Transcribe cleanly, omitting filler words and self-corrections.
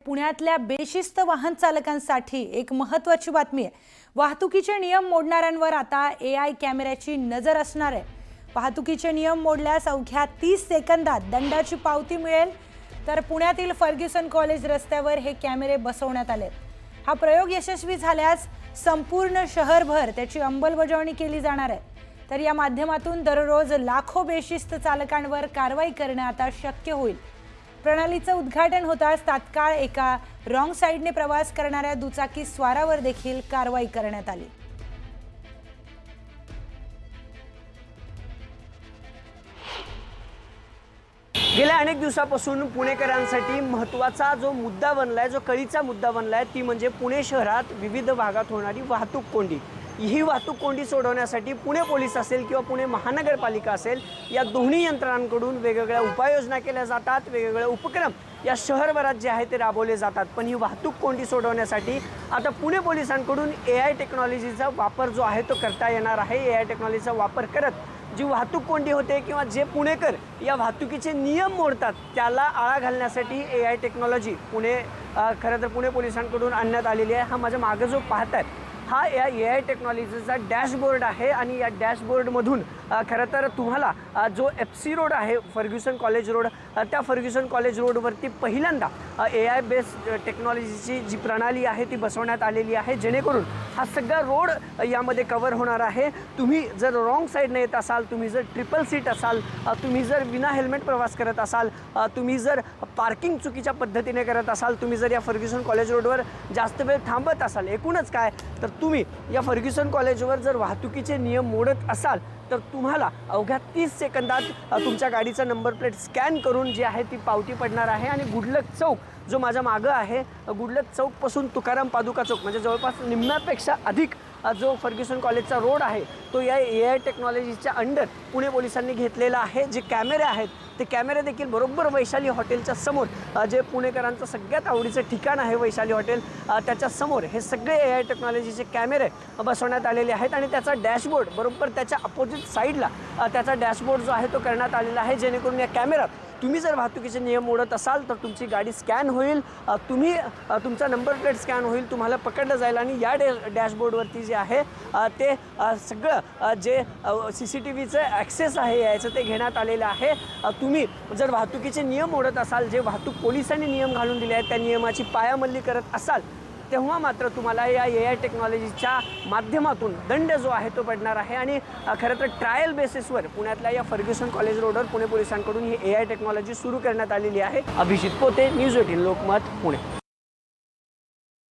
पुण्यातल्या बेशिस्त वाहन चालकांसाठी एक महत्त्वाची बातमी आहे। वाहतुकीचे नियम मोडणाऱ्यांवर आता AI कॅमेऱ्याची नजर असणार आहे। वाहतुकीचे नियम मोडल्यास अवघ्या 30 सेकंदात दंडाची पावती मिळेल। तर पुण्यातील फर्ग्युसन कॉलेज रस्त्यावर हे कॅमेरे बसवण्यात आले। हा प्रयोग यशस्वी झाल्यास संपूर्ण शहरभर त्याची अंमलबजावणी केली जाणार आहे। तर या माध्यमातून दररोज लाखो बेशिस्त चालकांवर कारवाई करणे आता शक्य होईल। प्रणालीचं उद्घाटन होताच तात्काळ एका रॉंग साइडने प्रवास करणाऱ्या दुचाकी स्वारावर देखील कारवाई करण्यात आली। गेल्या अनेक दिवसापासून पुणेकरांसाठी महत्त्वाचा जो मुद्दा बनलाय, जो कळीचा मुद्दा बनलाय, ती म्हणजे पुणे शहरात विविध भागात होणारी वाहतूक कोंडी। ही वाहतूक कोंडी सोडवण्यासाठी पुणे पोलीस असेल किंवा पुणे महानगरपालिका असेल, या दोन्ही यंत्रणांकडून वेगवेगळ्या उपाययोजना केल्या जातात, वेगवेगळे उपक्रम या शहरभरात जे आहे ते राबवले जातात। पण ही वाहतूक कोंडी सोडवण्यासाठी आता पुणे पोलिसांकडून AI टेक्नॉलॉजीचा वापर जो आहे तो करता येणार आहे। AI टेक्नॉलॉजीचा वापर करत जी वाहतूक कोंडी होते किंवा जे पुणेकर या वाहतुकीचे नियम मोडतात त्याला आळा घालण्यासाठी AI टेक्नॉलॉजी खरं तर पुणे पोलिसांकडून आणण्यात आलेली आहे। हा माझ्या मागे जो पाहताय हा या AI टेक्नॉलॉजीचा डॅशबोर्ड आहे आणि या डॅशबोर्डमधून खरं तर तुम्हाला जो FC रोड आहे, फर्ग्युसन कॉलेज रोड, त्या फर्ग्युसन कॉलेज रोडवरती पहिल्यांदा AI बेस्ड टेक्नॉलॉजीची जी प्रणाली आहे ती बसवण्यात आलेली आहे, जेणेकरून हा सगळा रोड यामध्ये कव्हर होणार आहे। तुम्ही जर रॉंग साईडने येत असाल, तुम्ही जर ट्रिपल सीट असाल, तुम्ही जर विना हेल्मेट प्रवास करत असाल, तुम्ही जर पार्किंग चुकीच्या पद्धतीने करत असाल, तुम्ही जर या फर्ग्युसन कॉलेज रोडवर जास्त वेळ थांबत असाल, एकूणच काय तर तुम्ही या फर्ग्युसन कॉलेजवर जर वाहतुकीचे नियम मोडत असाल तर तुम्हाला अवघ्या 30 सेकंदात तुमच्या गाडीचा नंबर प्लेट स्कॅन करून जी आहे ती पावती पडणार आहे। आणि गुडलक चौक जो माझ्या मागं आहे, गुडलक चौकपासून तुकाराम पादुका चौक म्हणजे जवळपास निम्म्यापेक्षा अधिक जो फर्ग्युसन कॉलेजचा रोड आहे तो या AI टेक्नॉलॉजीच्या अंडर पुणे पोलिसांनी घेतलेला आहे। जे कॅमेरे आहेत ते कॅमेरे देखील बरोबर वैशाली हॉटेलच्या समोर, जे पुणेकरांचं सगळ्यात आवडीचं ठिकाण आहे वैशाली हॉटेल, त्याच्या समोर हे सगळे AI टेक्नॉलॉजीचे कॅमेरे बसवण्यात आलेले आहेत। आणि त्याचा डॅशबोर्ड बरोबर त्याच्या अपोजिट साईडला त्याचा डॅशबोर्ड जो आहे तो करण्यात आलेला आहे, जेणेकरून या कॅमेऱ्यात तुम्ही जर वाहतुकीचे नियम मोडत असाल तर तुमची गाडी स्कॅन होईल, तुमचा नंबर प्लेट स्कॅन होईल, तुम्हाला पकडलं जाईल। आणि या डॅशबोर्डवरती जे आहे ते सगळं जे CCTVचं ॲक्सेस आहे याचं ते घेण्यात आलेलं आहे। तुम्ही जर वाहतुकीचे नियम मोडत असाल, जे वाहतूक पोलिसांनी नियम घालून दिले आहेत त्या नियमाची पायामल्ली करत असाल, तेव्हा मात्र तुम्हाला या AI टेक्नॉलॉजीच्या माध्यमातून दंड जो आहे तो पडणार आहे। आणि खरं तर ट्रायल बेसिसवर पुण्यातल्या या फर्ग्युसन कॉलेज रोडवर पुणे पोलिसांकडून ही AI टेक्नॉलॉजी सुरू करण्यात आलेली आहे। अभिजित पोते, न्यूज 18 लोकमत, पुणे।